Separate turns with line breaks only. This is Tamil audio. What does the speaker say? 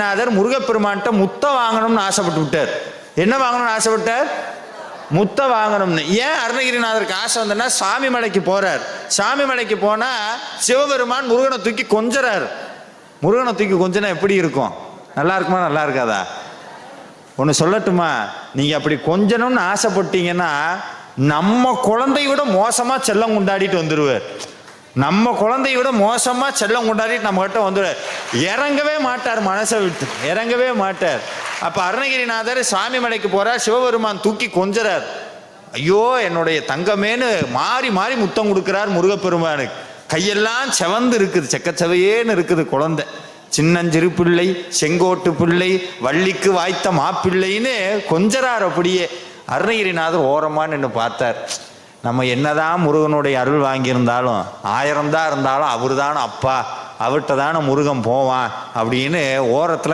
நாதர் முருகப்பெருமான்கிட்ட முத்த வாங்கணும்னு ஆசைப்பட்டு விட்டார். என்ன வாங்கணும்னு ஆசைப்பட்டார்? முத்த வாங்கணும்னு. ஏன் அருணகிரிநாதருக்கு ஆசை வந்தனா, சாமி மலைக்கு போறார். சாமி மலைக்கு போனா சிவபெருமான் முருகனை தூக்கி கொஞ்சறார். முருகனை தூக்கி கொஞ்சனா எப்படி இருக்கும்? நல்லா இருக்குமா நல்லா இருக்காதா? ஒன்று சொல்லட்டுமா, நீங்க அப்படி கொஞ்சணும்னு ஆசைப்பட்டீங்கன்னா நம்ம குழந்தைய விட மோசமா செல்லம் கொண்டாடிட்டு வந்துடுவார். நம்ம குழந்தைய விட மோசமா செல்லம் கொண்டாடிட்டு நம்ம கிட்ட வந்துடுவார். இறங்கவே மாட்டார், மனசை விட்டு இறங்கவே மாட்டார். அப்ப அருணகிரிநாதர் சாமி மலைக்கு போறார். சிவபெருமான் தூக்கி கொஞ்சறார். ஐயோ என்னுடைய தங்கமேனு மாறி மாறி முத்தம் கொடுக்கிறார் முருகப்பெருமானுக்கு. கையெல்லாம் செவந்து இருக்குது, செக்கச்சவையேன்னு இருக்குது குழந்தை. சின்னஞ்சிறு பிள்ளை, செங்கோட்டு பிள்ளை, வள்ளிக்கு வாய்த்த மாப்பிள்ளைன்னு கொஞ்சறார். அப்படியே அருணகிரிநாதர் ஓரமா நின்று பார்த்தார். நம்ம என்னதான் முருகனுடைய அருள் வாங்கியிருந்தாலும் 1000 தான் இருந்தாலும் அவரு தானே அப்பா, அவர்கிட்ட தானே முருகன் போவான் அப்படின்னு ஓரத்துல